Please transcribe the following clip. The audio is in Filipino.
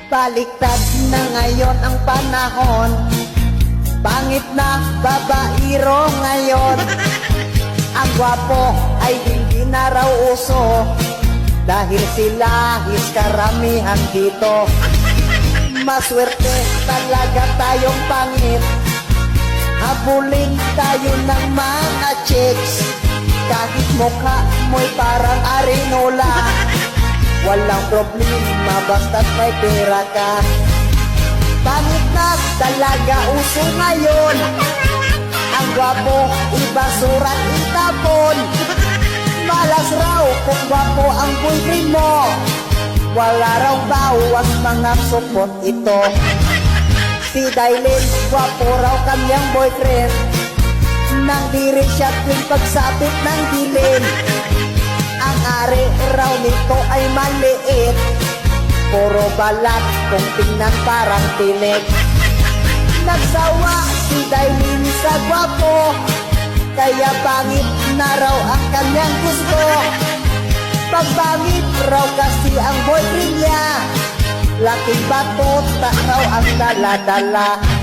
Baliktad na ngayon ang panahon, pangit na babairo ngayon. Ang gwapo ay hindi na raw uso, dahil sila is karamihan dito. Maswerte talaga tayong pangit, habulin tayo ng mga chicks. Kahit mukha mo'y parang arinola, walang problema basta't may pera ka. Pangit na talaga uso ngayon, ang gwapo ibasura't itapon. Malas raw kung gwapo ang boyfriend mo, wala raw bawas mga support ito. Si Dailin, gwapo raw kanyang boyfriend, nang diri siya tuwing pagsapit ng dilim. Ang ari raw nito ay maliit, puro balat kung tingnan parang tinik. Nagsawa si Dailin sa gwapo, kaya pangit na raw ang kanyang gusto. Pagpangit raw kasi ang boyfriend niya, laking batot raw ang dala-dala.